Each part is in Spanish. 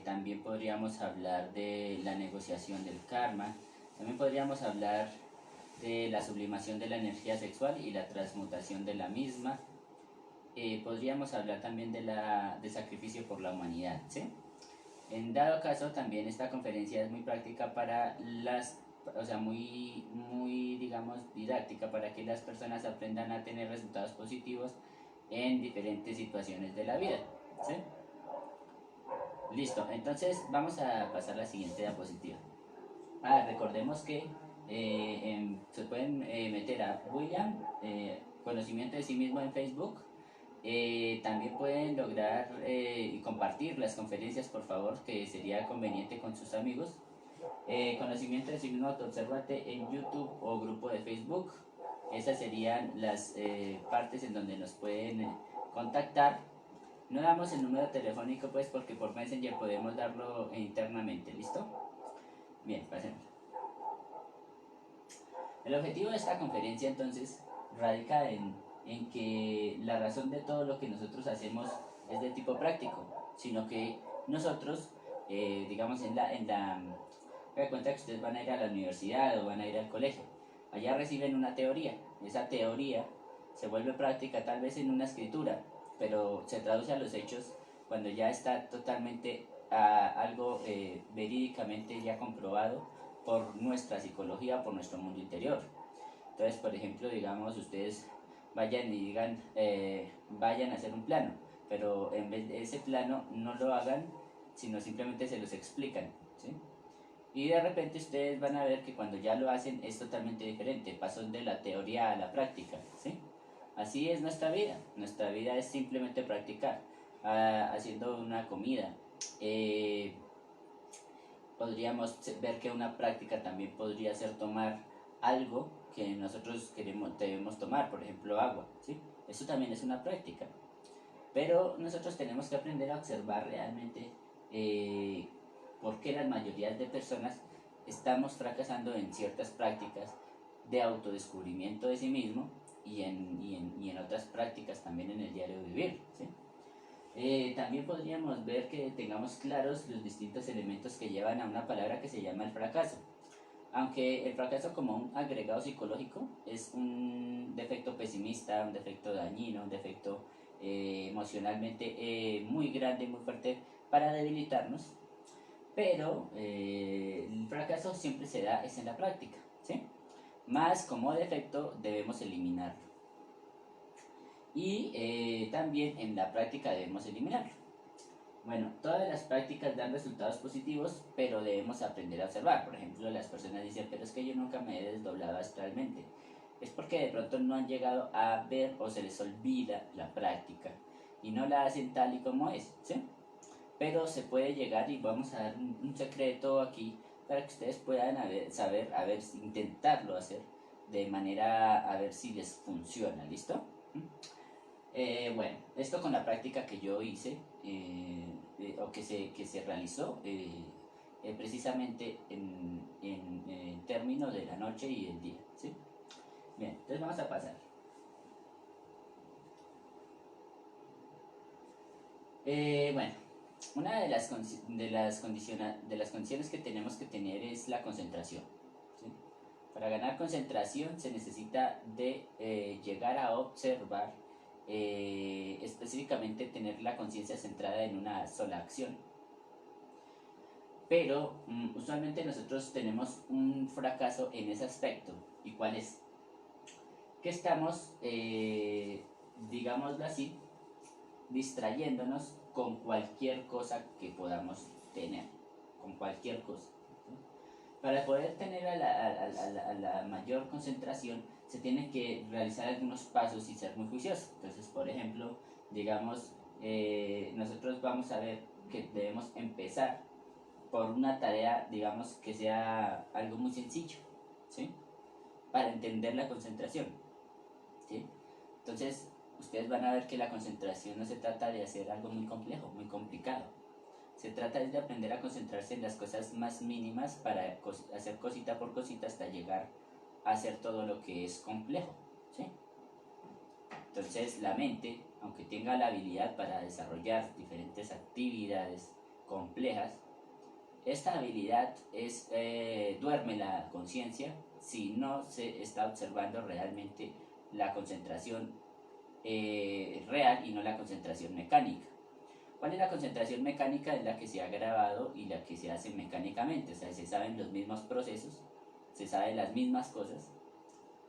también podríamos hablar de la negociación del karma, también podríamos hablar de la sublimación de la energía sexual y la transmutación de la misma. Podríamos hablar también de sacrificio por la humanidad, ¿sí? En dado caso, también esta conferencia es muy práctica para o sea, muy, digamos, didáctica para que las personas aprendan a tener resultados positivos en diferentes situaciones de la vida, ¿sí? Listo, entonces vamos a pasar a la siguiente diapositiva. Recordemos que se pueden meter a William, conocimiento de sí mismo en Facebook. También pueden lograr y compartir las conferencias, por favor, que sería conveniente con sus amigos. Conocimiento de sí mismo, autoobsérvate en YouTube o grupo de Facebook. Esas serían las partes en donde nos pueden contactar. No damos el número telefónico pues porque por Messenger podemos darlo internamente, ¿listo? Bien, pasemos. El objetivo de esta conferencia entonces radica en que la razón de todo lo que nosotros hacemos es de tipo práctico, sino que nosotros, digamos me cuenta que ustedes van a ir a la universidad o van a ir al colegio, allá reciben una teoría, esa teoría se vuelve práctica tal vez en una escritura, pero se traduce a los hechos cuando ya está totalmente algo verídicamente ya comprobado por nuestra psicología, por nuestro mundo interior. Entonces, por ejemplo, digamos, ustedes vayan y digan, vayan a hacer un plano, pero en vez de ese plano no lo hagan, sino simplemente se los explican, ¿sí? Y de repente ustedes van a ver que cuando ya lo hacen es totalmente diferente, pasó de la teoría a la práctica, ¿sí? Así es nuestra vida es simplemente practicar, haciendo una comida. Podríamos ver que una práctica también podría ser tomar algo que nosotros debemos tomar, por ejemplo agua, ¿sí? Eso también es una práctica. Pero nosotros tenemos que aprender a observar realmente por qué la mayoría de personas estamos fracasando en ciertas prácticas de autodescubrimiento de sí mismo y en otras prácticas también en el diario vivir, ¿sí? También podríamos ver que tengamos claros los distintos elementos que llevan a una palabra que se llama el fracaso. Aunque el fracaso como un agregado psicológico es un defecto pesimista, un defecto dañino, un defecto emocionalmente muy grande, muy fuerte para debilitarnos, pero el fracaso siempre se da es en la práctica, ¿sí? Más como defecto debemos eliminarlo. Y también en la práctica debemos eliminarlo. Bueno, todas las prácticas dan resultados positivos, pero debemos aprender a observar. Por ejemplo, las personas dicen, pero es que yo nunca me he desdoblado astralmente. Es porque de pronto no han llegado a ver o se les olvida la práctica y no la hacen tal y como es, ¿sí? Pero se puede llegar y vamos a dar un secreto aquí para que ustedes puedan saber, intentarlo hacer de manera a ver si les funciona, ¿listo? Bueno, esto con la práctica que yo hice o que se realizó precisamente en términos de la noche y el día, ¿sí? Bien, entonces vamos a pasar. Bueno, una de las condiciones que tenemos que tener es la concentración, ¿sí? Para ganar concentración se necesita de llegar a observar, específicamente tener la conciencia centrada en una sola acción. Pero usualmente nosotros tenemos un fracaso en ese aspecto. ¿Y cuál es? Que estamos, digámoslo así, distrayéndonos con cualquier cosa que podamos tener, con cualquier cosa. Para poder tener a la mayor concentración se tienen que realizar algunos pasos y ser muy juiciosos. Entonces, por ejemplo, digamos, nosotros vamos a ver que debemos empezar por una tarea, digamos, que sea algo muy sencillo, ¿sí? Para entender la concentración, ¿sí? Entonces, ustedes van a ver que la concentración no se trata de hacer algo muy complejo, muy complicado. Se trata de aprender a concentrarse en las cosas más mínimas para hacer cosita por cosita hasta llegar a hacer todo lo que es complejo, ¿sí? Entonces, la mente, aunque tenga la habilidad para desarrollar diferentes actividades complejas, esta habilidad duerme la conciencia si no se está observando realmente la concentración real y no la concentración mecánica. ¿Cuál es la concentración mecánica? Es la que se ha grabado y la que se hace mecánicamente, o sea, se saben los mismos procesos, se saben las mismas cosas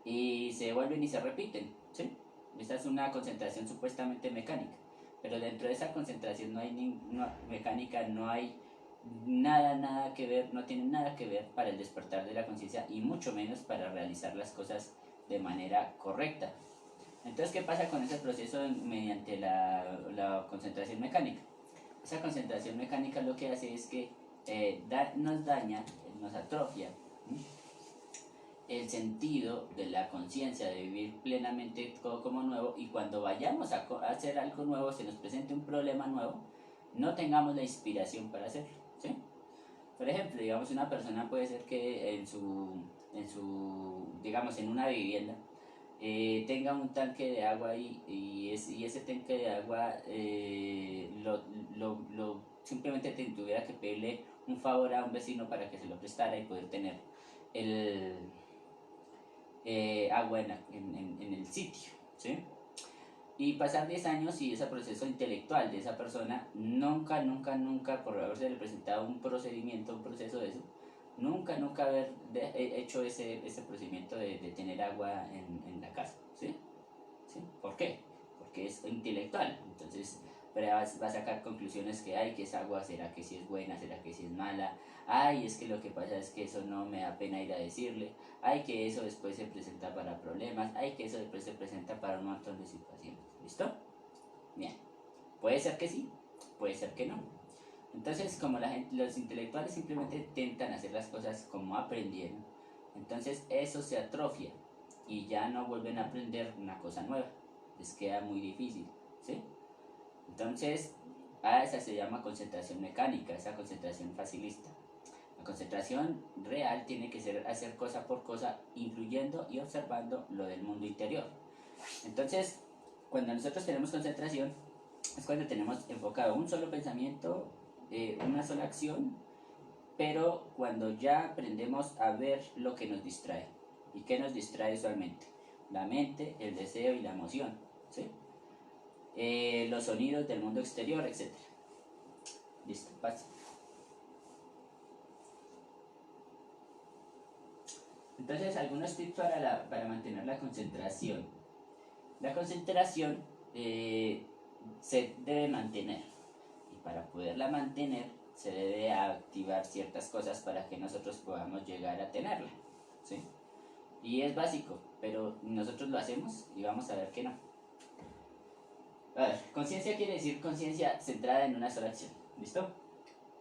y se vuelven y se repiten, ¿sí? Esta es una concentración supuestamente mecánica, pero dentro de esa concentración no hay mecánica, no hay nada que ver, no tiene nada que ver para el despertar de la conciencia y mucho menos para realizar las cosas de manera correcta. Entonces, ¿qué pasa con ese proceso mediante la concentración mecánica? Esa concentración mecánica lo que hace es que nos daña, nos atrofia, ¿sí?, el sentido de la conciencia, de vivir plenamente todo como nuevo, y cuando vayamos a hacer algo nuevo, se nos presente un problema nuevo, no tengamos la inspiración para hacerlo, ¿sí? Por ejemplo, digamos, una persona puede ser que digamos, en una vivienda, tenga un tanque de agua ahí y ese tanque de agua simplemente tuviera que pedirle un favor a un vecino para que se lo prestara y poder tener el agua en el sitio, ¿sí? Y pasar 10 años y ese proceso intelectual de esa persona nunca, por haberse presentado un procedimiento, un proceso de eso, nunca haber hecho ese procedimiento de tener agua en la casa, ¿sí? ¿Sí? ¿Por qué? Porque es intelectual, entonces va a sacar conclusiones que hay, que esa agua será que si es buena, será que si es mala, ay, es que lo que pasa es que eso no me da pena ir a decirle, ay, que eso después se presenta para problemas, ay, que eso después se presenta para un montón de situaciones, ¿listo? Bien, puede ser que sí, puede ser que no. Entonces, como los intelectuales simplemente intentan hacer las cosas como aprendieron, entonces eso se atrofia y ya no vuelven a aprender una cosa nueva, les queda muy difícil, ¿sí? Entonces, a esa se llama concentración mecánica, esa concentración facilista. La concentración real tiene que ser hacer cosa por cosa, incluyendo y observando lo del mundo interior. Entonces, cuando nosotros tenemos concentración, es cuando tenemos enfocado un solo pensamiento, una sola acción, pero cuando ya aprendemos a ver lo que nos distrae. ¿Y qué nos distrae usualmente? La mente, el deseo y la emoción, ¿sí? Los sonidos del mundo exterior, etc. Listo, pasa. Entonces, algunos tips para mantener la concentración. La concentración se debe mantener, y para poderla mantener se debe activar ciertas cosas para que nosotros podamos llegar a tenerla, ¿sí? Y es básico, pero nosotros lo hacemos y vamos a ver que no. A ver, conciencia quiere decir conciencia centrada en una sola acción, ¿listo?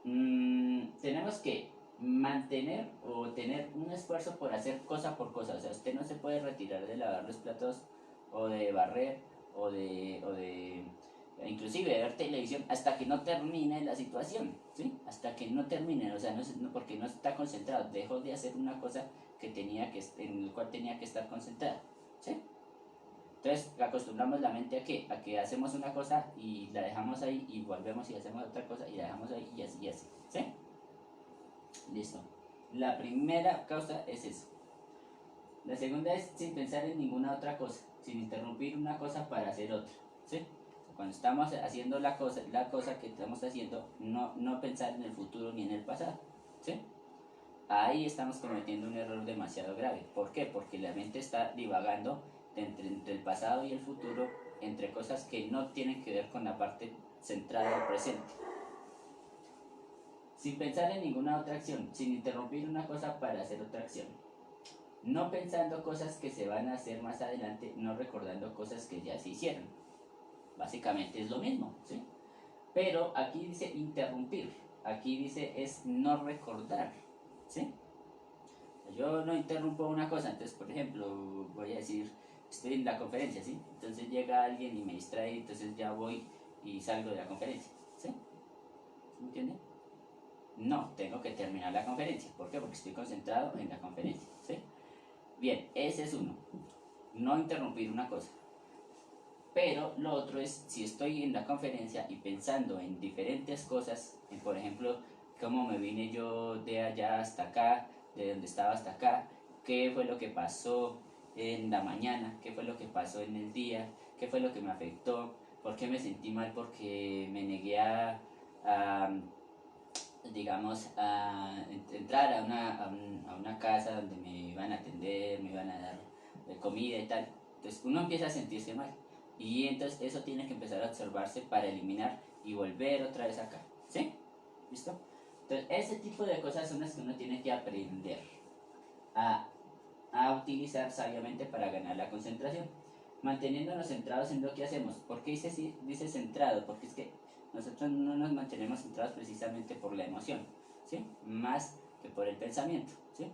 Tenemos que mantener o tener un esfuerzo por hacer cosa por cosa, o sea, usted no se puede retirar de lavar los platos o de barrer o de inclusive de ver televisión hasta que no termine la situación, ¿sí? Hasta que no termine, o sea, porque no está concentrado, dejó de hacer una cosa en el cual tenía que estar concentrado, ¿sí? Entonces acostumbramos la mente a que hacemos una cosa y la dejamos ahí y volvemos y hacemos otra cosa y la dejamos ahí y así, ¿sí? Listo. La primera causa es eso. La segunda es sin pensar en ninguna otra cosa, sin interrumpir una cosa para hacer otra, ¿sí? Cuando estamos haciendo la cosa que estamos haciendo, no pensar en el futuro ni en el pasado, ¿sí? Ahí estamos cometiendo un error demasiado grave. ¿Por qué? Porque la mente está divagando entre el pasado y el futuro, entre cosas que no tienen que ver con la parte centrada del presente. Sin pensar en ninguna otra acción, sin interrumpir una cosa para hacer otra acción. No pensando cosas que se van a hacer más adelante, no recordando cosas que ya se hicieron. Básicamente es lo mismo, ¿sí? Pero aquí dice interrumpir, aquí dice es no recordar, ¿sí? Yo no interrumpo una cosa, entonces, por ejemplo, voy a decir, estoy en la conferencia, ¿sí? Entonces llega alguien y me distrae, entonces ya voy y salgo de la conferencia, ¿sí? ¿Me entienden? No, tengo que terminar la conferencia. ¿Por qué? Porque estoy concentrado en la conferencia, ¿sí? Bien, ese es uno. No interrumpir una cosa. Pero lo otro es, si estoy en la conferencia y pensando en diferentes cosas, por ejemplo, cómo me vine yo de allá hasta acá, de donde estaba hasta acá, qué fue lo que pasó en la mañana, qué fue lo que pasó en el día, qué fue lo que me afectó, por qué me sentí mal porque me negué a, digamos, a entrar a una casa donde me iban a atender, me iban a dar comida y tal. Entonces uno empieza a sentirse mal. Y entonces eso tiene que empezar a observarse para eliminar y volver otra vez acá. ¿Sí? ¿Listo? Entonces ese tipo de cosas son las que uno tiene que aprender a, a utilizar sabiamente para ganar la concentración. Manteniéndonos centrados en lo que hacemos. ¿Por qué dice centrado? Porque es que nosotros no nos mantenemos centrados precisamente por la emoción, ¿sí? Más que por el pensamiento, ¿sí?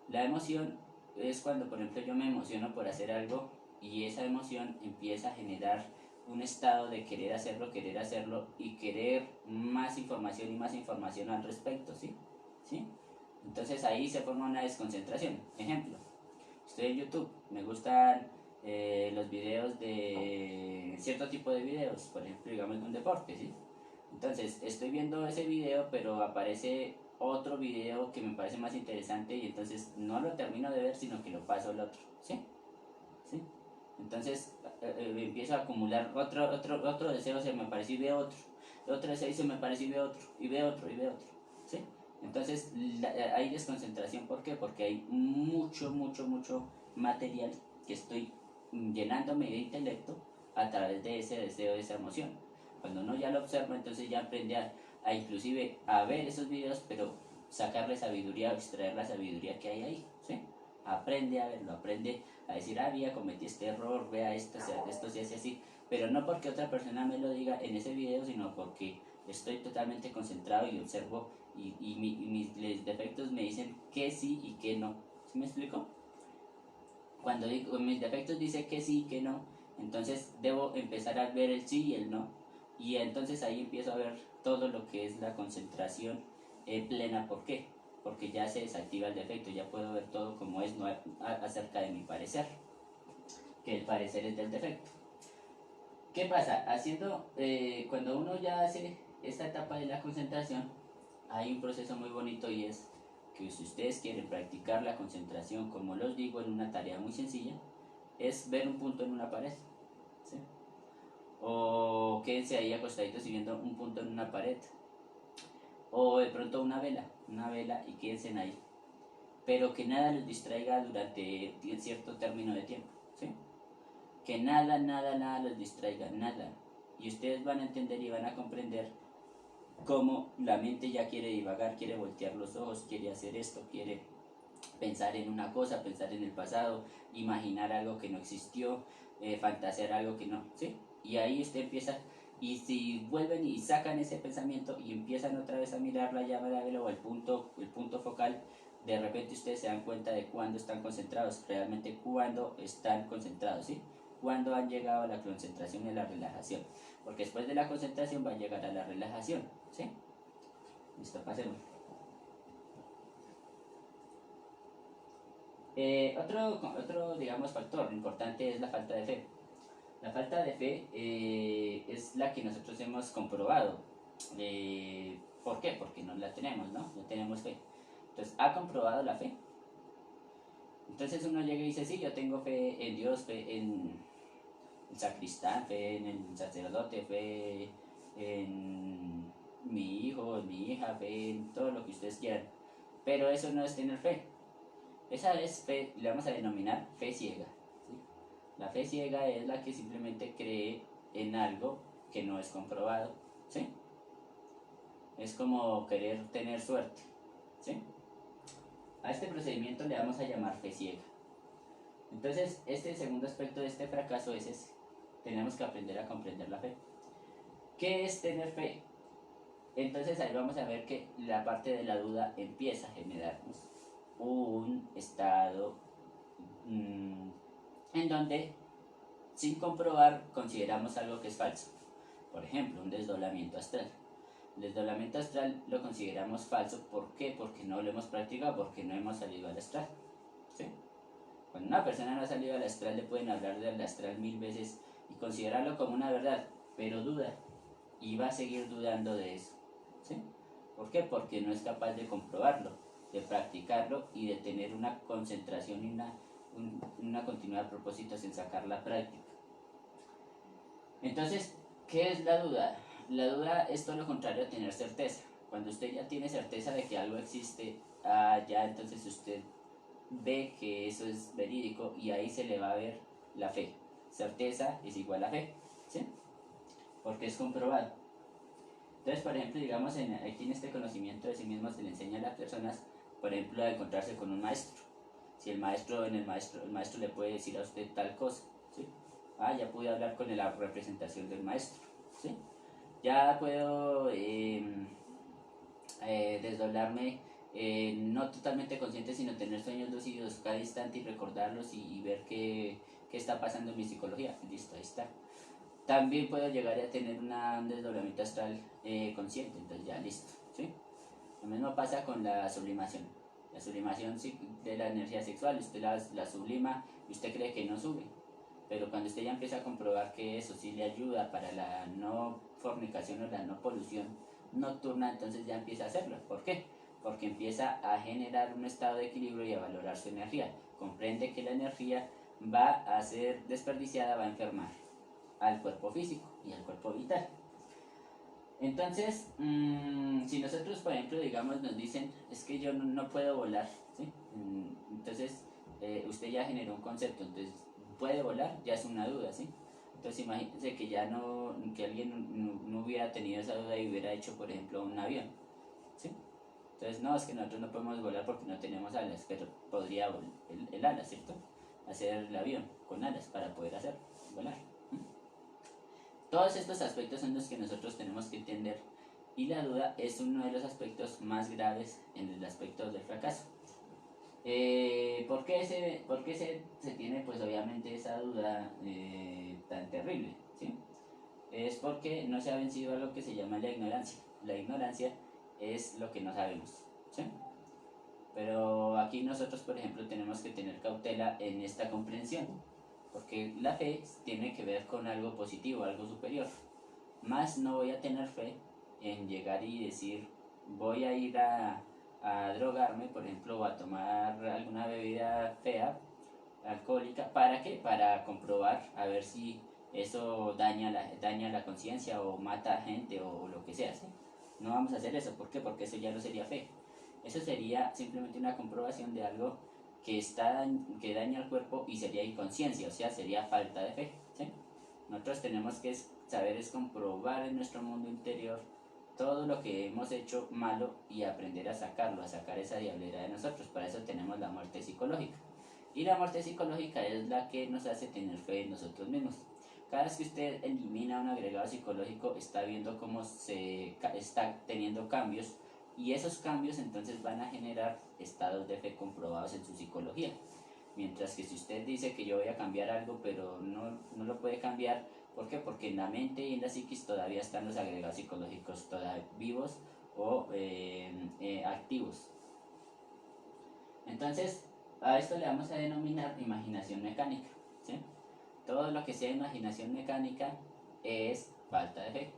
La emoción es cuando, por ejemplo, yo me emociono por hacer algo y esa emoción empieza a generar un estado de querer hacerlo y querer más información y más información al respecto, ¿sí? ¿Sí? Entonces ahí se forma una desconcentración. Ejemplo, estoy en YouTube, me gustan los videos de cierto tipo de videos, por ejemplo, digamos de un deporte, ¿sí? Entonces, estoy viendo ese video, pero aparece otro video que me parece más interesante y entonces no lo termino de ver, sino que lo paso al otro, ¿sí? ¿Sí? Entonces, empiezo a acumular otro deseo, se me parece y veo otro deseo y se me parece y veo otro, y veo otro, y veo otro, ¿sí? Entonces, hay desconcentración, ¿por qué? Porque hay mucho material que estoy llenándome de intelecto a través de ese deseo, de esa emoción. Cuando uno ya lo observa, entonces ya aprende a inclusive a ver esos videos, pero sacarle sabiduría o extraer la sabiduría que hay ahí, ¿sí? Aprende a verlo, aprende a decir, ah, mira, cometí este error, vea esto se hace así, pero no porque otra persona me lo diga en ese video, sino porque estoy totalmente concentrado y observo y mis defectos me dicen que sí y que no. ¿Sí me explico? Cuando digo, mis defectos dice que sí y que no, entonces debo empezar a ver el sí y el no. Y entonces ahí empiezo a ver todo lo que es la concentración plena. ¿Por qué? Porque ya se desactiva el defecto, ya puedo ver todo como es, no acerca de mi parecer, que el parecer es del defecto. ¿Qué pasa? Cuando uno ya hace esta etapa de la concentración, hay un proceso muy bonito y es que si ustedes quieren practicar la concentración, como los digo, en una tarea muy sencilla, es ver un punto en una pared, ¿sí? O quédense ahí acostaditos y viendo un punto en una pared, o de pronto una vela y quédense ahí, pero que nada los distraiga durante cierto término de tiempo, ¿sí? Que nada los distraiga, nada. Y ustedes van a entender y van a comprender cómo la mente ya quiere divagar, quiere voltear los ojos, quiere hacer esto, quiere pensar en una cosa, pensar en el pasado, imaginar algo que no existió, fantasear algo que no, ¿sí? Y ahí usted empieza, y si vuelven y sacan ese pensamiento y empiezan otra vez a mirar la llama de velo o el punto focal, de repente ustedes se dan cuenta de cuándo están concentrados, realmente cuándo están concentrados, ¿sí? Cuándo han llegado a la concentración y a la relajación. Porque después de la concentración va a llegar a la relajación, ¿sí? Listo, pasemos. Otro, digamos, factor importante es la falta de fe. La falta de fe es la que nosotros hemos comprobado. ¿Por qué? Porque no la tenemos, ¿no? No tenemos fe. Entonces, ¿ha comprobado la fe? Entonces uno llega y dice, sí, yo tengo fe en Dios, fe en el sacristán, fe en el sacerdote, fe en mi hijo, en mi hija, fe en todo lo que ustedes quieran. Pero eso no es tener fe. Esa es fe, le vamos a denominar fe ciega. ¿Sí? La fe ciega es la que simplemente cree en algo que no es comprobado. ¿Sí? Es como querer tener suerte. ¿Sí? A este procedimiento le vamos a llamar fe ciega. Entonces, este segundo aspecto de este fracaso es ese. Tenemos que aprender a comprender la fe. ¿Qué es tener fe? Entonces ahí vamos a ver que la parte de la duda empieza a generarnos un estado en donde sin comprobar consideramos algo que es falso. Por ejemplo, un desdoblamiento astral. El desdoblamiento astral lo consideramos falso. ¿Por qué? Porque no lo hemos practicado, porque no hemos salido al astral. ¿Sí? Cuando una persona no ha salido al astral le pueden hablar del astral 1000 veces y considerarlo como una verdad, pero duda y va a seguir dudando de eso. ¿Sí? ¿Por qué? Porque no es capaz de comprobarlo, de practicarlo y de tener una concentración y una continuidad de propósitos en sacar la práctica. Entonces, ¿qué es la duda? La duda es todo lo contrario a tener certeza. Cuando usted ya tiene certeza de que algo existe, ya entonces usted ve que eso es verídico y ahí se le va a ver la fe. Certeza es igual a fe, ¿sí? Porque es comprobado. Entonces, por ejemplo, digamos, aquí en este conocimiento de sí mismo se le enseña a las personas, por ejemplo, a encontrarse con un maestro. Si el maestro le puede decir a usted tal cosa, ¿sí? Ya pude hablar con la representación del maestro, ¿sí? Ya puedo desdoblarme, no totalmente consciente, sino tener sueños lúcidos cada instante y recordarlos y ver qué está pasando en mi psicología. Listo, ahí está. También puedo llegar a tener un desdoblamiento astral consciente, entonces ya listo, ¿sí? Lo mismo pasa con la sublimación. La sublimación de la energía sexual, usted la sublima y usted cree que no sube. Pero cuando usted ya empieza a comprobar que eso sí le ayuda para la no fornicación o la no polución nocturna, entonces ya empieza a hacerlo. ¿Por qué? Porque empieza a generar un estado de equilibrio y a valorar su energía. Comprende que la energía va a ser desperdiciada, va a enfermar al cuerpo físico y al cuerpo vital. Entonces, si nosotros, por ejemplo, digamos, nos dicen, es que yo no puedo volar, ¿sí? Entonces, usted ya generó un concepto, entonces, ¿puede volar? Ya es una duda, ¿sí? Entonces, imagínense que ya que alguien no hubiera tenido esa duda y hubiera hecho, por ejemplo, un avión, ¿sí? Entonces, no, es que nosotros no podemos volar porque no tenemos alas, pero podría el ala, ¿cierto? Hacer el avión con alas para poder volar. Todos estos aspectos son los que nosotros tenemos que entender y la duda es uno de los aspectos más graves en el aspecto del fracaso. ¿Por qué se tiene pues obviamente esa duda tan terrible? ¿Sí? Es porque no se ha vencido algo que se llama la ignorancia. La ignorancia es lo que no sabemos, ¿sí? Pero aquí nosotros, por ejemplo, tenemos que tener cautela en esta comprensión, porque la fe tiene que ver con algo positivo, algo superior. Más no voy a tener fe en llegar y decir, voy a ir a drogarme, por ejemplo, o a tomar alguna bebida fea, alcohólica. ¿Para qué? Para comprobar a ver si eso daña la conciencia o mata a gente o lo que sea, ¿sí? No vamos a hacer eso. ¿Por qué? Porque eso ya no sería fe. Eso sería simplemente una comprobación de algo que daña al cuerpo y sería inconsciencia, o sea, sería falta de fe, ¿sí? Nosotros tenemos que saber comprobar en nuestro mundo interior todo lo que hemos hecho malo y aprender a sacarlo, a sacar esa diablera de nosotros. Para eso tenemos la muerte psicológica. Y la muerte psicológica es la que nos hace tener fe en nosotros mismos. Cada vez que usted elimina un agregado psicológico, está viendo cómo se está teniendo cambios y esos cambios entonces van a generar estados de fe comprobados en su psicología. Mientras que si usted dice que yo voy a cambiar algo, pero no lo puede cambiar, ¿por qué? Porque en la mente y en la psiquis todavía están los agregados psicológicos todavía vivos o activos. Entonces, a esto le vamos a denominar imaginación mecánica, ¿sí? Todo lo que sea imaginación mecánica es falta de fe.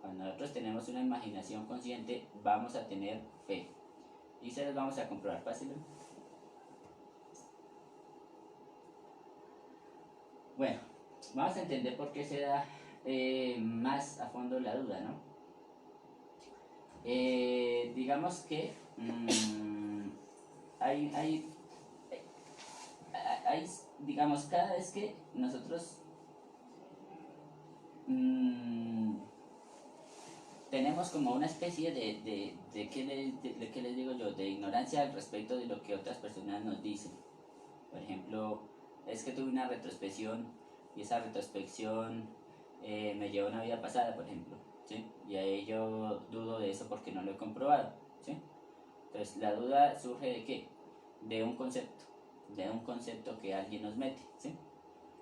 Cuando nosotros tenemos una imaginación consciente, vamos a tener fe. Y se los vamos a comprobar fácilmente. Bueno, vamos a entender por qué se da más a fondo la duda, ¿no? Digamos que hay, digamos, cada vez que nosotros tenemos como una especie ¿qué les digo yo? De ignorancia al respecto de lo que otras personas nos dicen. Por ejemplo, es que tuve una retrospección y esa retrospección me llevó a una vida pasada, por ejemplo, ¿sí? Y ahí yo dudo de eso porque no lo he comprobado, ¿sí? Entonces, la duda surge ¿de qué? De un concepto que alguien nos mete, ¿sí?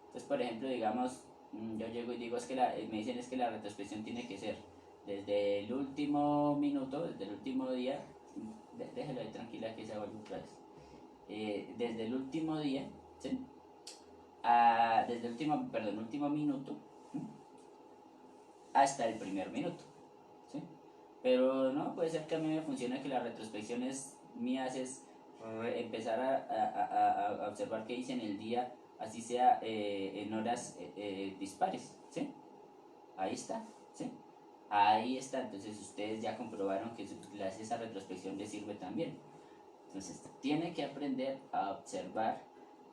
Entonces, por ejemplo, digamos, yo llego y digo, me dicen es que la retrospección tiene que ser desde el último minuto, desde el último día, déjelo ahí tranquila que se vuelve otra vez. Desde el último día, ¿sí? Desde el último minuto ¿sí? Hasta el primer minuto, ¿sí? Pero no, puede ser que a mí me funcione que las retrospecciones mías es empezar a observar qué hice en el día, así sea en horas dispares, ¿sí? Ahí está, ¿sí? Ahí está, entonces ustedes ya comprobaron que esa retrospección les sirve también. Entonces, tiene que aprender a observar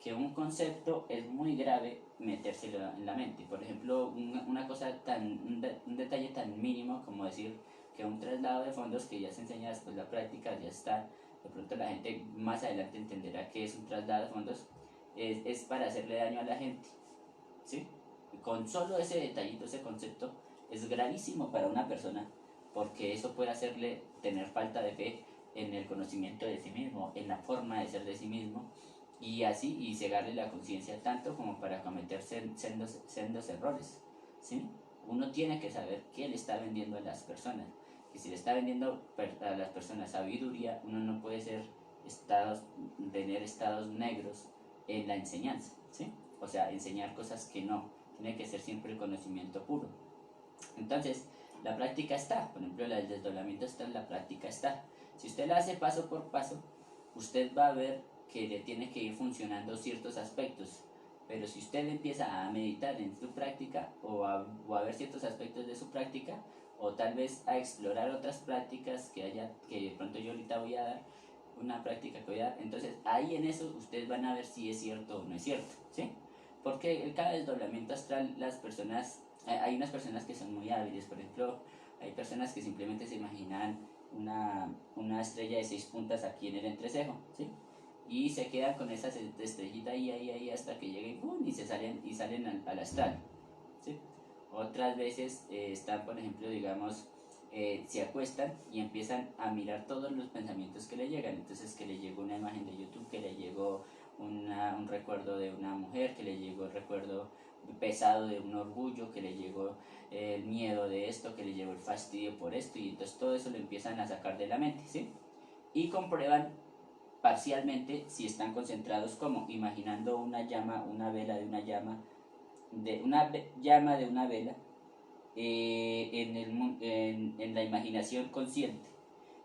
que un concepto es muy grave metérselo en la mente. Por ejemplo, una cosa un detalle tan mínimo como decir que un traslado de fondos que ya se enseña después la práctica, ya está, de pronto la gente más adelante entenderá que es un traslado de fondos, es para hacerle daño a la gente, ¿sí? Con solo ese detallito, ese concepto, es gravísimo para una persona, porque eso puede hacerle tener falta de fe en el conocimiento de sí mismo, en la forma de ser de sí mismo, y así, y cegarle la conciencia tanto como para cometer sendos errores, ¿sí? Uno tiene que saber qué le está vendiendo a las personas, y si le está vendiendo a las personas sabiduría, uno no puede tener estados negros en la enseñanza, ¿sí? O sea, enseñar cosas que no, tiene que ser siempre el conocimiento puro. Entonces, la práctica está, por ejemplo, el desdoblamiento está, la práctica está. Si usted la hace paso por paso, usted va a ver que le tiene que ir funcionando ciertos aspectos. Pero si usted empieza a meditar en su práctica o a ver ciertos aspectos de su práctica, o tal vez a explorar otras prácticas que de pronto yo ahorita voy a dar, una práctica que voy a dar, entonces ahí en eso ustedes van a ver si es cierto o no es cierto, ¿sí? Porque en cada desdoblamiento astral las personas, hay unas personas que son muy hábiles, por ejemplo, hay personas que simplemente se imaginan una estrella de 6 puntas aquí en el entrecejo, ¿sí? Y se quedan con esa estrellita ahí hasta que lleguen y salen al astral, ¿sí? Otras veces están, por ejemplo, digamos, se acuestan y empiezan a mirar todos los pensamientos que le llegan. Entonces, que le llegó una imagen de YouTube, que le llegó un recuerdo de una mujer, que le llegó el recuerdo pesado de un orgullo, que le llegó el miedo de esto, que le llegó el fastidio por esto, y entonces todo eso lo empiezan a sacar de la mente, ¿sí? Y comprueban parcialmente si están concentrados como imaginando una llama, una vela de una llama, de una vela en la imaginación consciente.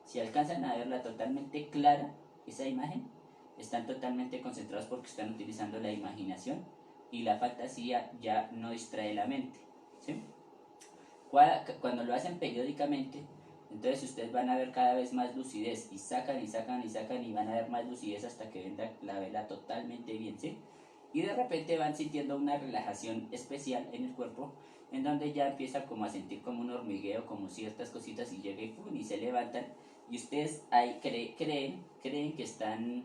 Si alcanzan a verla totalmente clara, esa imagen, están totalmente concentrados porque están utilizando la imaginación y la fantasía ya no distrae la mente, ¿sí? Cuando lo hacen periódicamente, entonces ustedes van a ver cada vez más lucidez y sacan y van a ver más lucidez hasta que ven la vela totalmente bien, ¿sí? Y de repente van sintiendo una relajación especial en el cuerpo, en donde ya empiezan como a sentir como un hormigueo, como ciertas cositas, y llega y se levantan, y ustedes ahí creen que están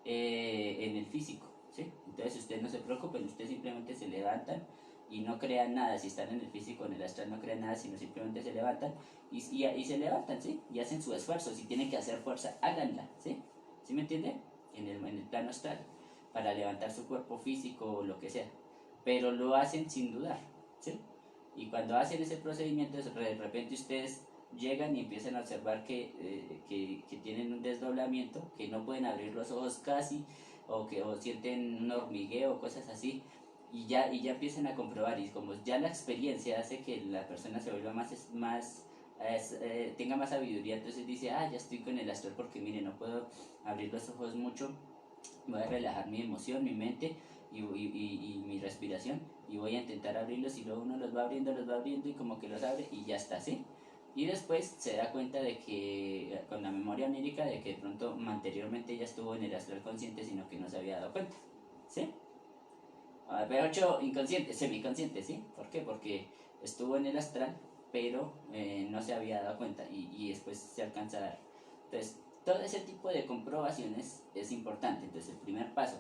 en el físico, ¿sí? Entonces ustedes no se preocupen, ustedes simplemente se levantan y no crean nada. Si están en el físico o en el astral, no crean nada, sino simplemente se levantan y se levantan, ¿sí? Y hacen su esfuerzo. Si tienen que hacer fuerza, háganla, ¿sí? ¿Sí me entiende? En el plano astral, para levantar su cuerpo físico o lo que sea. Pero lo hacen sin dudar, ¿sí? Y cuando hacen ese procedimiento, de repente ustedes llegan y empiezan a observar que tienen un desdoblamiento, que no pueden abrir los ojos casi, o sienten un hormigueo o cosas así, y ya empiezan a comprobar, y como ya la experiencia hace que la persona se vuelva tenga más sabiduría, entonces dice, ya estoy con el astral porque mire, no puedo abrir los ojos mucho, voy a relajar mi emoción, mi mente y mi respiración, y voy a intentar abrirlos, y luego uno los va abriendo y como que los abre y ya está, ¿sí? Y después se da cuenta de que, con la memoria onírica, de que de pronto anteriormente ya estuvo en el astral consciente, sino que no se había dado cuenta, ¿sí? Pero hecho inconsciente, semiconsciente, ¿sí? ¿Por qué? Porque estuvo en el astral, pero no se había dado cuenta, y después se alcanza a dar. Entonces, todo ese tipo de comprobaciones es importante. Entonces, el primer paso,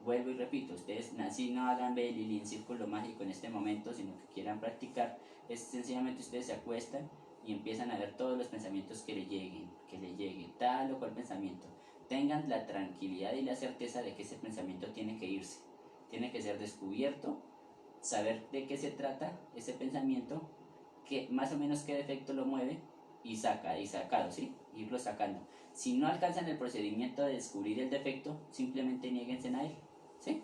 vuelvo y repito, ustedes así no hagan Belili en círculo mágico en este momento, sino que quieran practicar, es sencillamente ustedes se acuestan y empiezan a ver todos los pensamientos que le lleguen, tal o cual pensamiento. Tengan la tranquilidad y la certeza de que ese pensamiento tiene que irse, tiene que ser descubierto, saber de qué se trata ese pensamiento, que más o menos qué defecto lo mueve, y sacado, ¿sí? Irlo sacando. Si no alcanzan el procedimiento de descubrir el defecto, simplemente nieguense a él, ¿sí?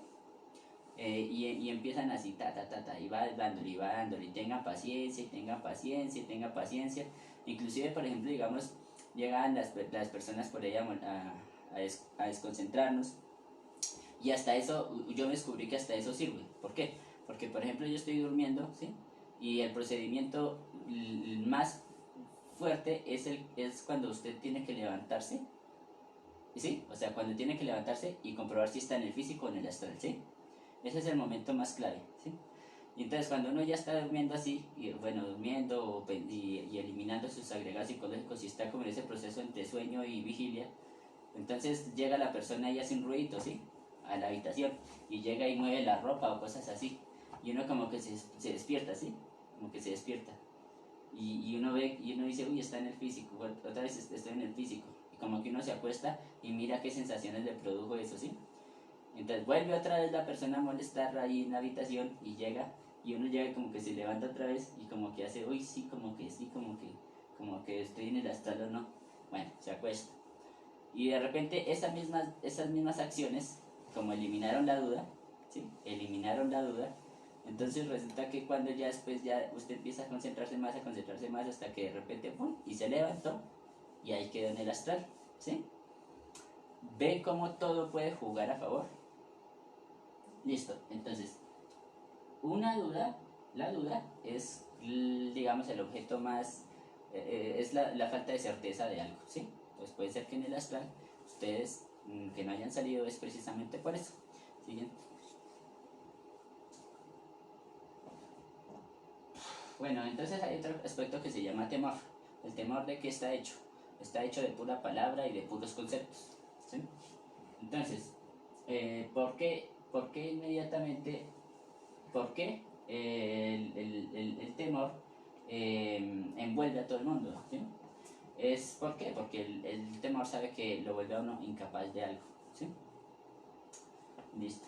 y empiezan así, y va dándole, y tengan paciencia, y tengan paciencia, y tengan paciencia. Inclusive, por ejemplo, digamos, llegan las personas por ahí a desconcentrarnos, y hasta eso, yo descubrí que hasta eso sirve. ¿Por qué? Porque, por ejemplo, yo estoy durmiendo, ¿sí? Y el procedimiento más fuerte es cuando usted tiene que levantarse, ¿sí? O sea, cuando tiene que levantarse y comprobar si está en el físico o en el astral, ¿sí? Ese es el momento más clave, ¿sí? Y entonces cuando uno ya está durmiendo así, y, bueno, durmiendo y eliminando sus agregados psicológicos y está como en ese proceso entre sueño y vigilia, entonces llega la persona y hace un ruidito, ¿sí? A la habitación, y llega y mueve la ropa o cosas así, y uno como que se despierta, ¿sí? Como que se despierta. Y uno ve, y uno dice, uy, está en el físico, otra vez estoy en el físico. Y como que uno se acuesta y mira qué sensaciones le produjo eso, ¿sí? Entonces vuelve otra vez la persona a molestar ahí en la habitación y llega, y uno llega como que se levanta otra vez y como que hace, uy, sí, como que estoy en el astral o no. Bueno, se acuesta. Y de repente esas mismas acciones, como eliminaron la duda, ¿sí? Eliminaron la duda. Entonces resulta que cuando ya después ya usted empieza a concentrarse más hasta que de repente ¡pum! Y se levantó y ahí quedó en el astral, ¿sí? ¿Ven cómo todo puede jugar a favor? Listo, entonces, la duda es, digamos, el objeto más, es la falta de certeza de algo, ¿sí? Entonces puede ser que en el astral ustedes que no hayan salido es precisamente por eso. Siguiente. Bueno, entonces hay otro aspecto que se llama temor. ¿El temor de qué está hecho? Está hecho de pura palabra y de puros conceptos, ¿sí? Entonces, por qué inmediatamente, por qué el temor envuelve a todo el mundo? ¿Sí? ¿Por qué? Porque el temor sabe que lo vuelve a uno incapaz de algo, ¿sí? Listo.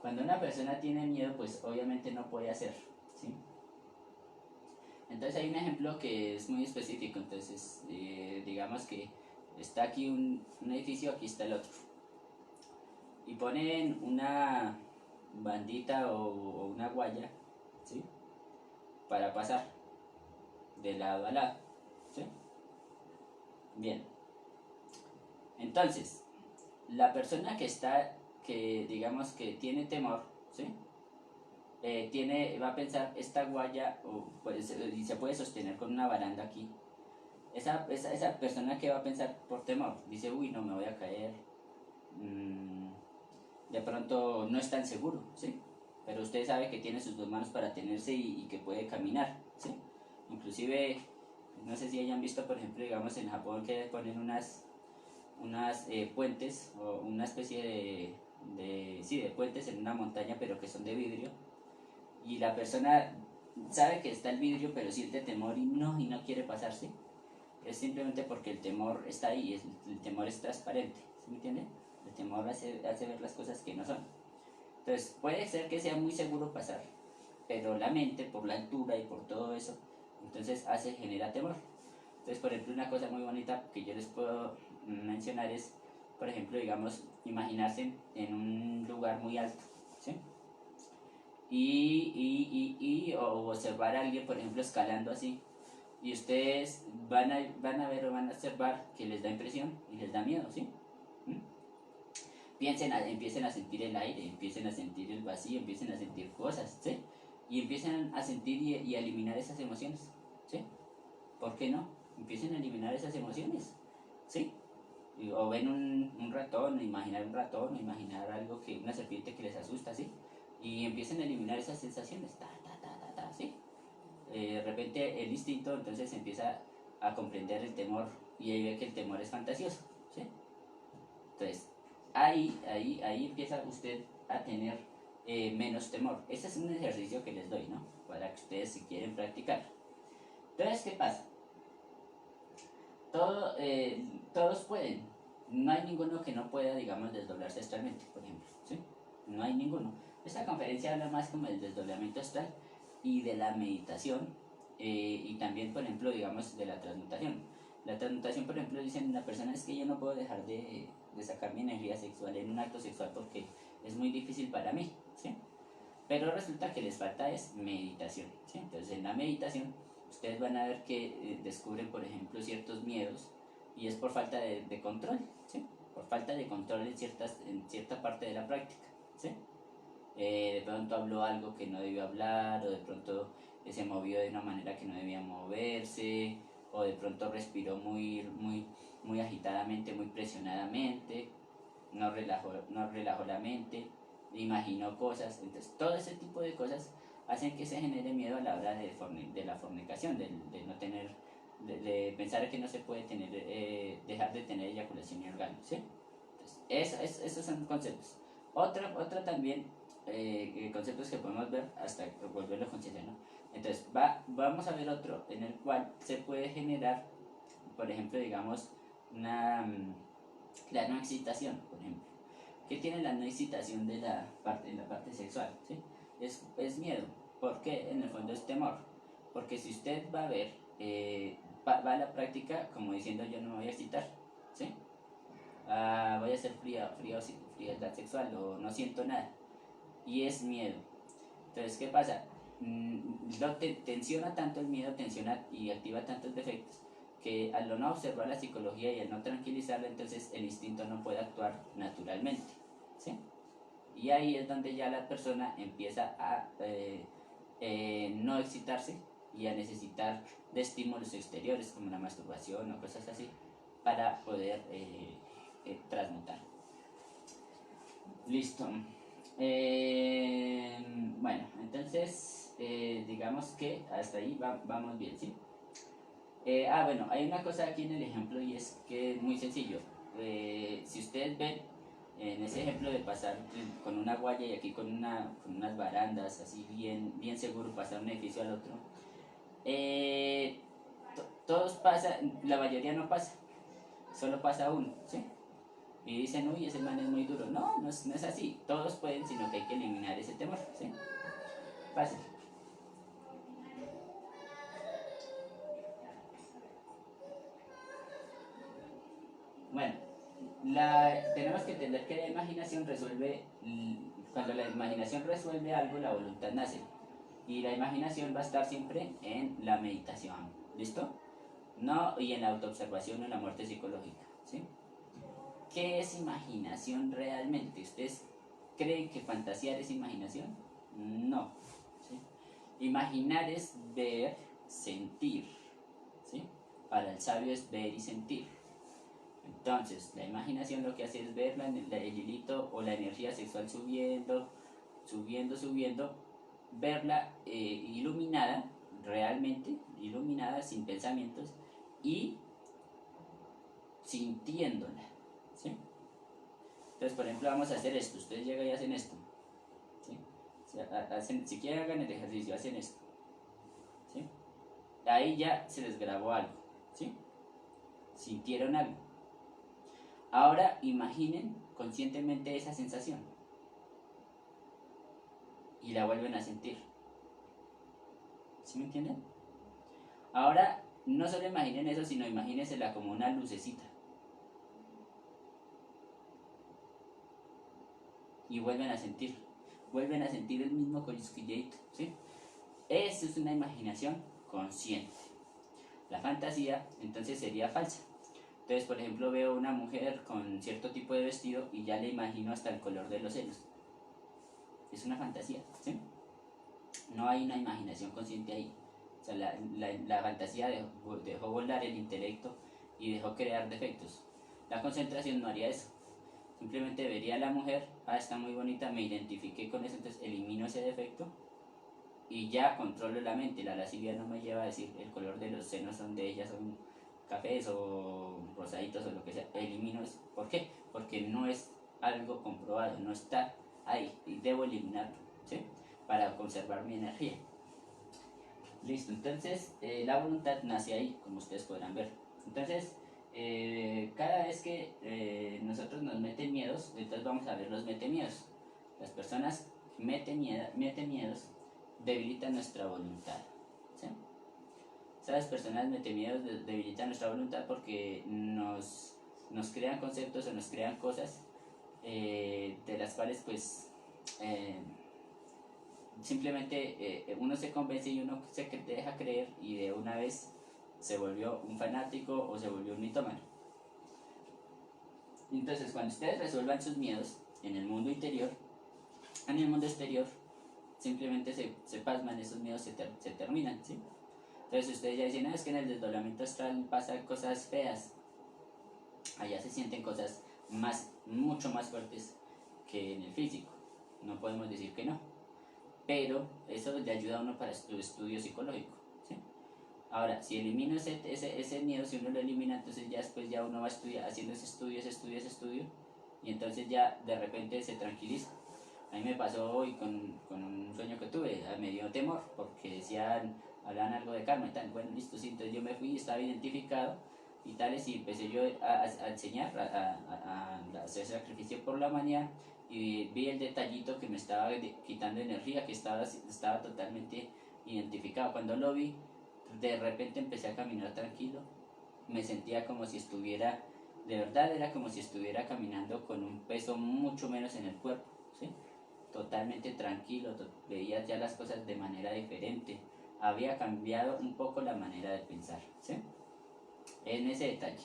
Cuando una persona tiene miedo, pues obviamente no puede hacer, ¿sí? Entonces hay un ejemplo que es muy específico. Entonces, digamos que está aquí un edificio, aquí está el otro. Y ponen una bandita o una guaya, ¿sí? Para pasar de lado a lado, ¿sí? Bien. Entonces, la persona que digamos que tiene temor, ¿sí? Va a pensar esta guaya, y se puede sostener con una baranda aquí. Esa persona que va a pensar por temor, dice, uy, no me voy a caer, de pronto no es tan seguro, ¿sí? Pero usted sabe que tiene sus dos manos para tenerse y que puede caminar, ¿sí? Inclusive, no sé si hayan visto, por ejemplo, digamos en Japón que ponen unas puentes o una especie de puentes en una montaña, pero que son de vidrio, y la persona sabe que está el vidrio pero siente temor y no quiere pasarse. Es simplemente porque el temor está ahí, el temor es transparente, ¿sí me entiende? El temor hace ver las cosas que no son. Entonces puede ser que sea muy seguro pasar, pero la mente, por la altura y por todo eso, entonces genera temor. Entonces, por ejemplo, una cosa muy bonita que yo les puedo mencionar es, por ejemplo, digamos, imaginarse en un lugar muy alto, ¿sí? O observar a alguien, por ejemplo, escalando así, y ustedes van a ver o van a observar que les da impresión y les da miedo, ¿sí? ¿Mm? Empiecen a sentir el aire, empiecen a sentir el vacío, empiecen a sentir cosas, ¿sí? Y empiecen a sentir y a eliminar esas emociones, ¿sí? ¿Por qué no? Empiecen a eliminar esas emociones, ¿sí? O ven un ratón, imaginar un ratón, imaginar una serpiente que les asusta, ¿sí? Y empiecen a eliminar esas sensaciones, ¿sí? De repente el instinto entonces empieza a comprender el temor y ahí ve que el temor es fantasioso, ¿sí? Entonces, ahí empieza usted a tener menos temor. Ese es un ejercicio que les doy, ¿no? Para que ustedes si quieren practicar. Entonces, ¿qué pasa? Todos pueden. No hay ninguno que no pueda, digamos, desdoblarse astralmente, por ejemplo, ¿sí? No hay ninguno. Esta conferencia habla más como del desdoblamiento astral y de la meditación, y también, por ejemplo, digamos, de la transmutación. La transmutación, por ejemplo, dicen la persona es que yo no puedo dejar de sacar mi energía sexual en un acto sexual porque es muy difícil para mí, ¿sí? pero resulta que les falta es meditación, ¿sí? Entonces en la meditación ustedes van a ver que descubren, por ejemplo, ciertos miedos y es por falta de control, ¿sí? Por falta de control en cierta parte de la práctica, ¿sí? De pronto habló algo que no debió hablar, o de pronto se movió de una manera que no debía moverse, o de pronto respiró muy agitadamente, muy presionadamente, no relajó la mente, imaginó cosas. Entonces todo ese tipo de cosas hacen que se genere miedo a la hora de la fornicación, de no tener, de pensar que no se puede tener, dejar de tener eyaculación y orgasmo, ¿sí? Entonces, esos son conceptos. Otra también, conceptos que podemos ver hasta volverlo conciencia, ¿no? Entonces, vamos a ver otro en el cual se puede generar, por ejemplo, digamos, la no excitación, por ejemplo. ¿Qué tiene la no excitación en la parte sexual? ¿Sí? Es miedo. ¿Por qué? En el fondo es temor. Porque si usted va a ver, va a la práctica como diciendo yo no me voy a excitar, ¿sí? Voy a ser frialdad sexual o no siento nada. Y es miedo. Entonces, ¿qué pasa? Tensiona tanto el miedo, tensiona y activa tantos defectos que al no observar la psicología y al no tranquilizarla, entonces el instinto no puede actuar naturalmente, ¿sí? Y ahí es donde ya la persona empieza a no excitarse y a necesitar de estímulos exteriores como la masturbación o cosas así para poder transmutar. Listo. Bueno, entonces digamos que hasta ahí vamos bien, ¿sí? Bueno, hay una cosa aquí en el ejemplo y es que es muy sencillo. Si ustedes ven en ese ejemplo de pasar con una guaya y aquí con unas barandas, así bien seguro pasar de un edificio al otro, todos pasan, la mayoría no pasa, solo pasa uno, ¿sí? Y dicen, uy, ese man es muy duro. No es así, todos pueden, sino que hay que eliminar ese temor, ¿sí? Fácil. Bueno, tenemos que entender que la imaginación resuelve, cuando la imaginación resuelve algo, la voluntad nace. Y la imaginación va a estar siempre en la meditación, ¿listo? No, y en la autoobservación o en la muerte psicológica, ¿sí? ¿Qué es imaginación realmente? ¿Ustedes creen que fantasear es imaginación? No, ¿sí? Imaginar es ver, sentir, ¿sí? Para el sabio es ver y sentir. Entonces, la imaginación lo que hace es ver el hilito o la energía sexual subiendo, verla iluminada, realmente iluminada, sin pensamientos y sintiéndola, ¿sí? Entonces, por ejemplo, vamos a hacer esto. Ustedes llegan y hacen esto, ¿sí? Si quieren hagan el ejercicio, hacen esto, ¿sí? Ahí ya se les grabó algo, ¿sí? Sintieron algo. Ahora imaginen conscientemente esa sensación y la vuelven a sentir. ¿Sí me entienden? Ahora no solo imaginen eso, sino imagínensela como una lucecita. Y vuelven a sentir el mismo cosquilleito, ¿sí? Eso es una imaginación consciente. La fantasía entonces sería falsa. Entonces, por ejemplo, veo una mujer con cierto tipo de vestido y ya le imagino hasta el color de los senos. Es una fantasía, ¿sí? No hay una imaginación consciente ahí. O sea, la fantasía dejó volar el intelecto y dejó crear defectos. La concentración no haría eso. Simplemente vería a la mujer, está muy bonita, me identifiqué con eso, entonces elimino ese defecto y ya controlo la mente. La lascivia no me lleva a decir el color de los senos son de ella, son cafés o rosaditos o lo que sea. Elimino eso. ¿Por qué? Porque no es algo comprobado, no está ahí y debo eliminarlo, ¿sí? Para conservar mi energía. Listo, entonces la voluntad nace ahí, como ustedes podrán ver. Entonces, cada vez que nosotros nos meten miedos, entonces vamos a ver los metemiedos. Las personas meten miedos, debilitan nuestra voluntad, ¿sí? Esas personas metemiedos debilitan nuestra voluntad porque nos crean conceptos o nos crean cosas de las cuales pues simplemente uno se convence y uno deja creer y de una vez se volvió un fanático o se volvió un mitómano. Entonces, cuando ustedes resuelvan sus miedos en el mundo interior, en el mundo exterior, simplemente se pasman, esos miedos se terminan, ¿sí? Entonces ustedes ya dicen, no, es que en el desdoblamiento astral pasan cosas feas, allá se sienten cosas mucho más fuertes que en el físico, no podemos decir que no, pero eso le ayuda a uno para su estudio psicológico, ¿sí? Ahora, si elimino ese miedo, si uno lo elimina, entonces ya después ya uno va a estudiar, haciendo ese estudio, y entonces ya de repente se tranquiliza. A mí me pasó hoy con un sueño que tuve, me dio temor, porque hablaban algo de karma y tal. Bueno, listo, sí, entonces yo me fui, estaba identificado y tales, y empecé yo a enseñar, a hacer sacrificio por la mañana, y vi el detallito que me estaba quitando energía, que estaba totalmente identificado. Cuando lo vi, de repente empecé a caminar tranquilo, me sentía como si estuviera, de verdad era como si estuviera caminando con un peso mucho menos en el cuerpo, ¿sí? Totalmente tranquilo, veía ya las cosas de manera diferente, había cambiado un poco la manera de pensar, ¿sí? En ese detalle.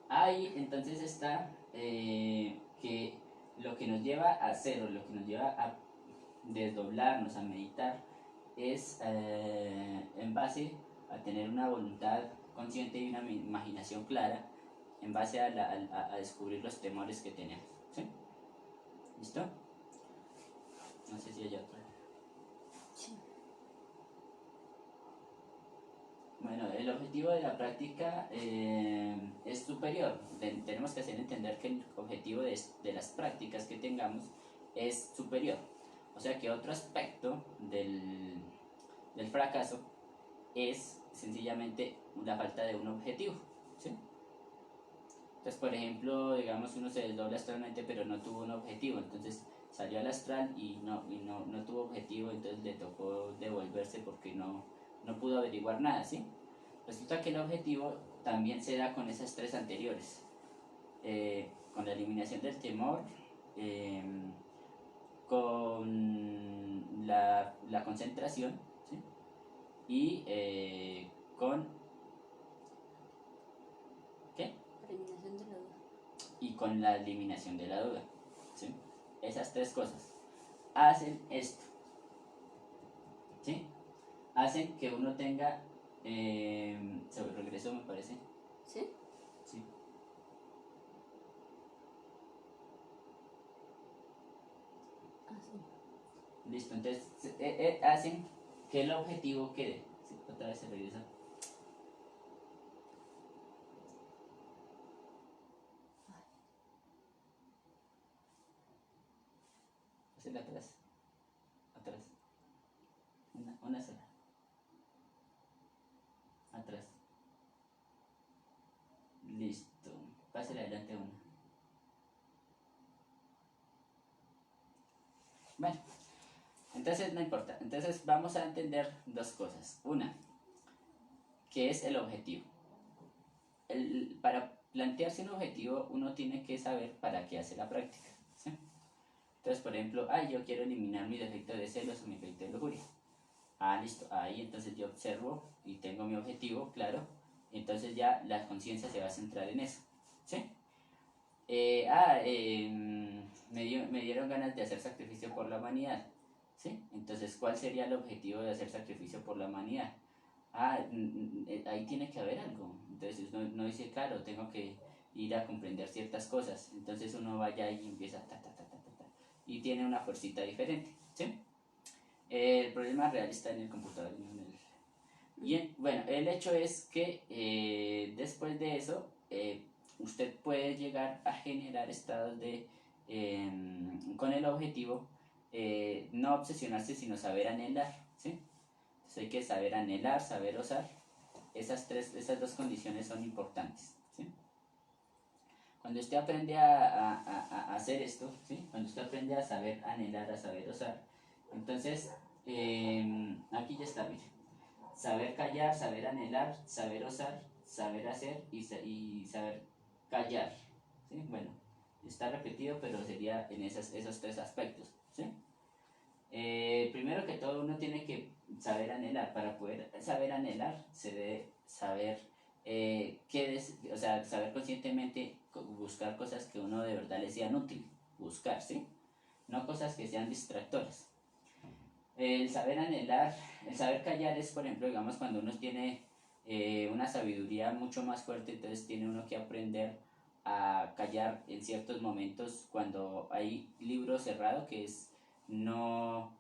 Ahí entonces está que lo que nos lleva a hacer, o lo que nos lleva a desdoblarnos, a meditar, es en base a tener una voluntad consciente y una imaginación clara, en base a descubrir los temores que tenemos, ¿sí? ¿Listo? No sé si hay otro. Sí. Bueno, el objetivo de la práctica es superior. Tenemos que hacer entender que el objetivo de las prácticas que tengamos es superior. O sea que otro aspecto del fracaso es sencillamente la falta de un objetivo, ¿sí? Entonces, por ejemplo, digamos, uno se desdobla astralmente pero no tuvo un objetivo, entonces salió al astral y no tuvo objetivo, entonces le tocó devolverse porque no pudo averiguar nada, ¿sí? Resulta que el objetivo también se da con esas tres anteriores, con la eliminación del temor, eh, con la concentración, ¿sí? Y con... ¿Qué? Eliminación de la duda. Y con la eliminación de la duda, ¿sí? Esas tres cosas hacen esto, ¿sí? Hacen que uno tenga... se regresó, me parece. ¿Sí? Sí. Ah, sí. Listo, entonces hacen que el objetivo quede. Sí, otra vez se regresa. Hacerla atrás. Atrás. Una sola. Atrás. Listo. Pásale adelante una. Bueno, entonces no importa. Entonces vamos a entender dos cosas. Una, ¿qué es el objetivo? Para plantearse un objetivo uno tiene que saber para qué hace la práctica, ¿sí? Entonces, por ejemplo, yo quiero eliminar mi defecto de celos o mi defecto de lujuria. Listo, ahí entonces yo observo y tengo mi objetivo, claro. Entonces ya la conciencia se va a centrar en eso, ¿sí? Me dieron ganas de hacer sacrificio por la humanidad, ¿sí? Entonces, ¿cuál sería el objetivo de hacer sacrificio por la humanidad? Ahí tiene que haber algo. Entonces uno dice, claro, tengo que ir a comprender ciertas cosas. Entonces uno vaya y empieza y tiene una fuercita diferente, ¿sí? El problema real está en el computador. Bueno, el hecho es que después de eso, usted puede llegar a generar estados con el objetivo, no obsesionarse, sino saber anhelar, ¿sí? Entonces hay que saber anhelar, saber osar. Esas dos condiciones son importantes, ¿sí? Cuando usted aprende a hacer esto, ¿sí? Cuando usted aprende a saber anhelar, a saber osar, entonces aquí ya está, mire. Saber callar, saber anhelar, saber osar, saber hacer y saber callar, ¿sí? Bueno, está repetido, pero sería en esos tres aspectos, ¿sí? Primero que todo uno tiene que saber anhelar. Para poder saber anhelar se debe saber o sea, saber conscientemente buscar cosas que uno de verdad le sean útiles, buscar, ¿sí? No cosas que sean distractoras. El saber anhelar, el saber callar es, por ejemplo, digamos, cuando uno tiene una sabiduría mucho más fuerte, entonces tiene uno que aprender a callar en ciertos momentos cuando hay libro cerrado, que es no,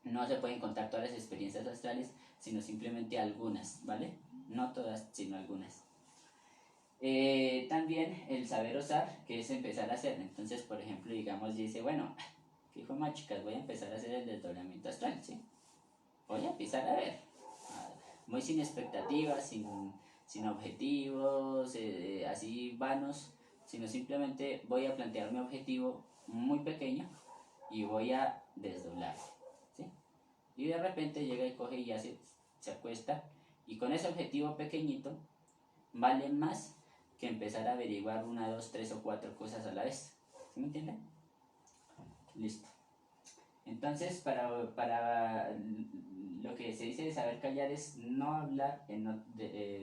no se pueden contar todas las experiencias astrales, sino simplemente algunas, ¿vale? No todas, sino algunas. También el saber osar, que es empezar a hacer. Entonces, por ejemplo, digamos, dice, bueno, ¿qué hijo más, chicas? Voy a empezar a hacer el desdoblamiento astral, ¿sí? Voy a empezar a ver. Muy sin expectativas, sin objetivos, así vanos, sino simplemente voy a plantear mi objetivo muy pequeño y voy a desdoblarlo, ¿sí? Y de repente llega y coge y se acuesta, y con ese objetivo pequeñito vale más que empezar a averiguar una, dos, tres o cuatro cosas a la vez. ¿Sí me entienden? Listo. Entonces, para lo que se dice de saber callar es no hablar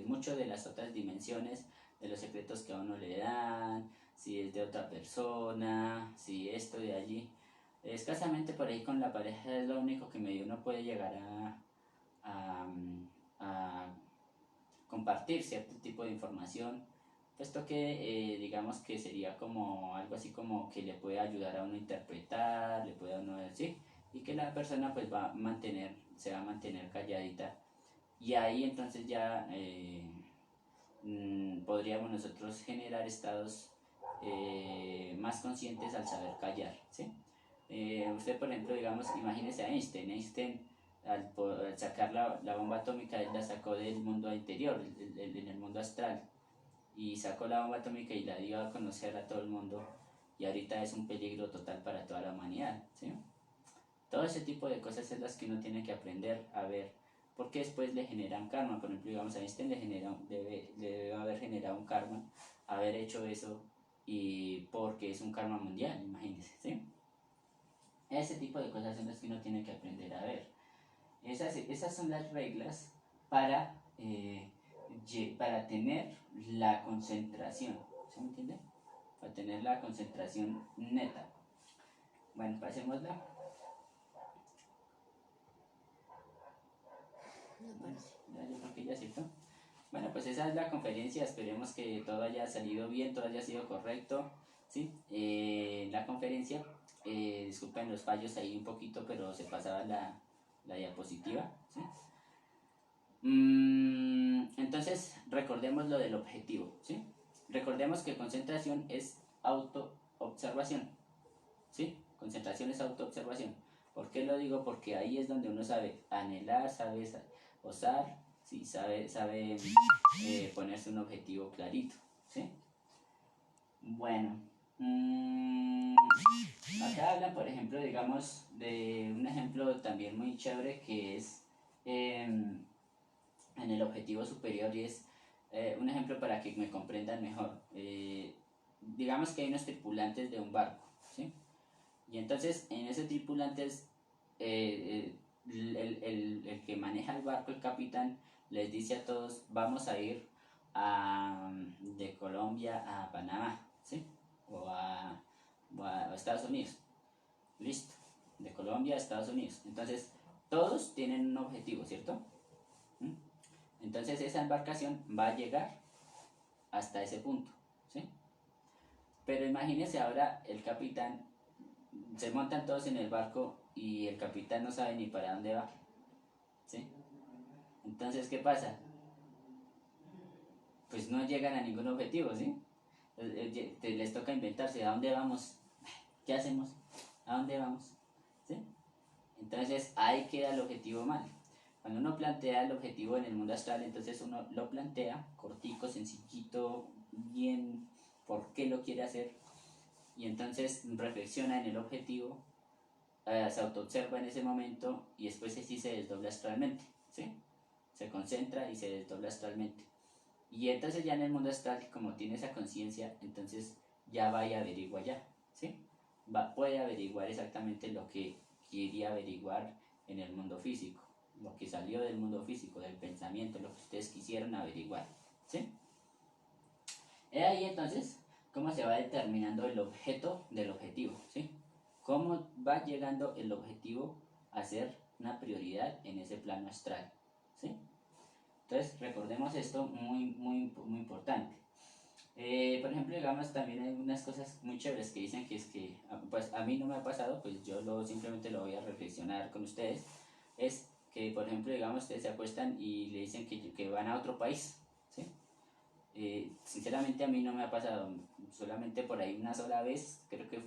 mucho de las otras dimensiones, de los secretos que a uno le dan, si es de otra persona, si esto de allí. Escasamente por ahí con la pareja es lo único que medio uno puede llegar a, a compartir cierto tipo de información, puesto que digamos que sería como algo así como que le puede ayudar a uno a interpretar, le puede a uno decir, y que la persona pues se va a mantener calladita, y ahí entonces ya podríamos nosotros generar estados más conscientes al saber callar, ¿sí? Usted, por ejemplo, digamos, imagínese a Einstein. Einstein, al sacar la bomba atómica, él la sacó del mundo interior, en el mundo astral, y sacó la bomba atómica y la dio a conocer a todo el mundo, y ahorita es un peligro total para toda la humanidad, ¿sí? Todo ese tipo de cosas es las que uno tiene que aprender a ver, porque después le generan karma. Por ejemplo, digamos, a Einstein debe haber generado un karma, haber hecho eso, y porque es un karma mundial, imagínense, ¿sí? Ese tipo de cosas son las que uno tiene que aprender a ver. Esas son las reglas para, para tener la concentración, ¿sí me entiende? Para tener la concentración neta. Bueno, pasémosla. No parece. Yo creo que ya cierto. Bueno, pues esa es la conferencia. Esperemos que todo haya salido bien, todo haya sido correcto, ¿sí? La conferencia, disculpen los fallos ahí un poquito, pero se pasaba la diapositiva, ¿sí? Entonces, recordemos lo del objetivo, ¿sí? Recordemos que concentración es autoobservación, ¿sí? Concentración es autoobservación. ¿Por qué lo digo? Porque ahí es donde uno sabe anhelar, sabe osar, ¿sí? sabe ponerse un objetivo clarito, ¿sí? Bueno, acá hablan, por ejemplo, digamos, de un ejemplo también muy chévere que es en el objetivo superior, y es un ejemplo para que me comprendan mejor. Digamos que hay unos tripulantes de un barco, ¿sí? Y entonces en ese tripulantes, el que maneja el barco, el capitán, les dice a todos, vamos a ir de Colombia a Panamá, ¿sí? O a Estados Unidos. Listo. De Colombia a Estados Unidos. Entonces, todos tienen un objetivo, ¿cierto? ¿Mm? Entonces esa embarcación va a llegar hasta ese punto, ¿sí? Pero imagínense ahora el capitán, se montan todos en el barco y el capitán no sabe ni para dónde va, ¿sí? Entonces, ¿qué pasa? Pues no llegan a ningún objetivo, ¿sí? Les toca inventarse, ¿a dónde vamos? ¿Qué hacemos? ¿A dónde vamos? ¿Sí? Entonces ahí queda el objetivo mal. Cuando uno plantea el objetivo en el mundo astral, entonces uno lo plantea cortico, sencillito, bien, por qué lo quiere hacer, y entonces reflexiona en el objetivo, se autoobserva en ese momento, y después sí se desdobla astralmente, ¿sí? Se concentra y se desdobla astralmente. Y entonces ya en el mundo astral, como tiene esa conciencia, entonces ya va y averigua ya, ¿sí? puede averiguar exactamente lo que quería averiguar en el mundo físico, lo que salió del mundo físico, del pensamiento, lo que ustedes quisieron averiguar, ¿sí? He ahí entonces cómo se va determinando el objeto del objetivo, ¿sí? Cómo va llegando el objetivo a ser una prioridad en ese plano astral, ¿sí? Entonces recordemos esto muy importante. Por ejemplo, digamos, también hay unas cosas muy chéveres que dicen que es que, pues a mí no me ha pasado, pues yo simplemente lo voy a reflexionar con ustedes, es que, por ejemplo, digamos, ustedes se acuestan y le dicen que van a otro país, ¿sí? Sinceramente a mí no me ha pasado, solamente por ahí una sola vez, creo que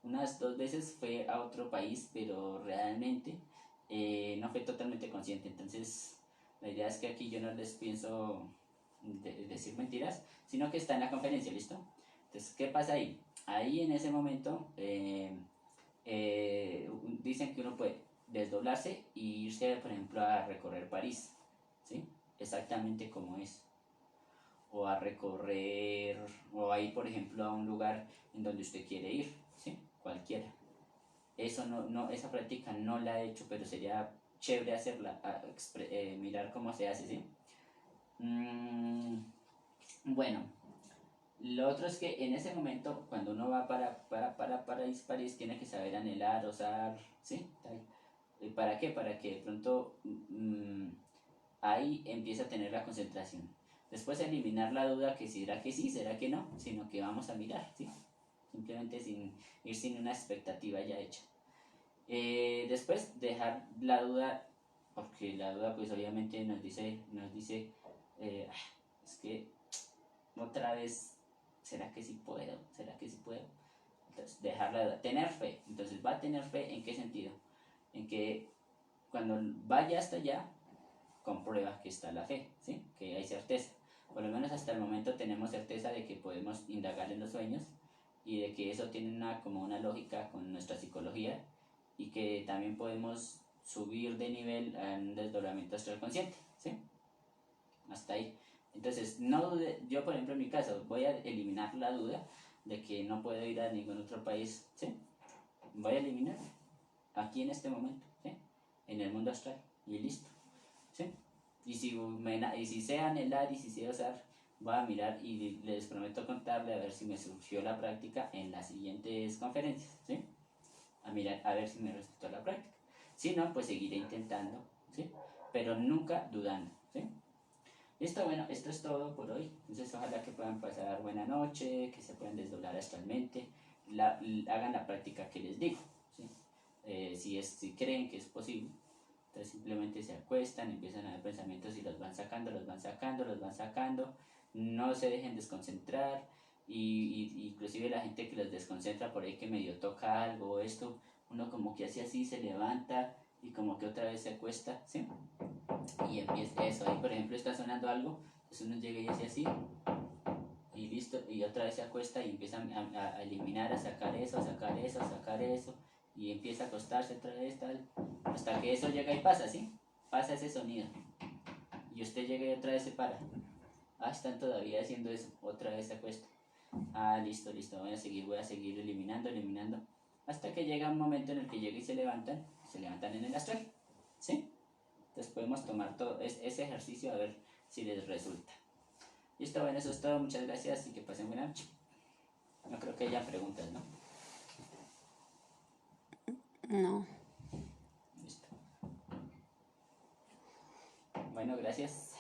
unas 2 veces fue a otro país, pero realmente no fue totalmente consciente, entonces la idea es que aquí yo no les pienso decir mentiras, sino que está en la conferencia, ¿listo? Entonces, ¿qué pasa ahí? Ahí en ese momento dicen que uno puede desdoblarse e irse, por ejemplo, a recorrer París, ¿sí? Exactamente como es. O a recorrer, o a ir, por ejemplo, a un lugar en donde usted quiere ir, ¿sí? Cualquiera. Eso esa práctica no la he hecho, pero sería chévere hacerla, mirar cómo se hace, ¿sí? Bueno, lo otro es que en ese momento, cuando uno va para París, tiene que saber anhelar, osar, ¿sí? Tal. ¿Para qué? Para que de pronto ahí empieza a tener la concentración. Después eliminar la duda que será que sí, será que no, sino que vamos a mirar, ¿sí? Simplemente sin ir sin una expectativa ya hecha. Después dejar la duda, porque la duda pues obviamente nos dice es que otra vez, ¿será que sí puedo? ¿Será que sí puedo? Entonces, dejar la duda, tener fe. Entonces, ¿va a tener fe en qué sentido? En que cuando vaya hasta allá, comprueba que está la fe, ¿sí? Que hay certeza. Por lo menos hasta el momento tenemos certeza de que podemos indagar en los sueños y de que eso tiene como una lógica con nuestra psicología y que también podemos subir de nivel en un desdoblamiento astral consciente, ¿sí? Hasta ahí. Entonces, no dude, yo por ejemplo en mi caso voy a eliminar la duda de que no puedo ir a ningún otro país, ¿sí? Voy a eliminar aquí en este momento, ¿sí? En el mundo astral y listo, ¿sí? Y si sé anhelar y si sé osar, voy a mirar y les prometo contarle a ver si me surgió la práctica en las siguientes conferencias, ¿sí? A mirar a ver si me resultó la práctica. Si no, pues seguiré intentando, ¿sí? Pero nunca dudando, ¿sí? Listo, bueno, esto es todo por hoy. Entonces, ojalá que puedan pasar buena noche, que se puedan desdoblar astralmente, hagan la práctica que les digo, ¿sí? Si creen que es posible, entonces simplemente se acuestan, empiezan a ver pensamientos y los van sacando, los van sacando, los van sacando. No se dejen desconcentrar. Inclusive la gente que los desconcentra por ahí que medio toca algo o esto, uno como que hace así, se levanta y como que otra vez se acuesta, ¿sí? Y empieza eso, ahí por ejemplo está sonando algo, entonces uno llega y hace así y listo, y otra vez se acuesta y empieza a eliminar, a sacar eso, a sacar eso, a sacar eso, y empieza a acostarse otra vez, tal, hasta que eso llega y pasa, ¿sí? Pasa ese sonido, y usted llega y otra vez se para. Ah, están todavía haciendo eso, otra vez se acuesta. Ah, listo, listo, voy a seguir eliminando, eliminando, hasta que llega un momento en el que llega y se levantan en el astral, ¿sí? Entonces podemos tomar todo ese ejercicio a ver si les resulta. Listo, bueno, eso es todo. Muchas gracias y que pasen buena noche. No creo que haya preguntas, ¿no? No. Listo. Bueno, gracias.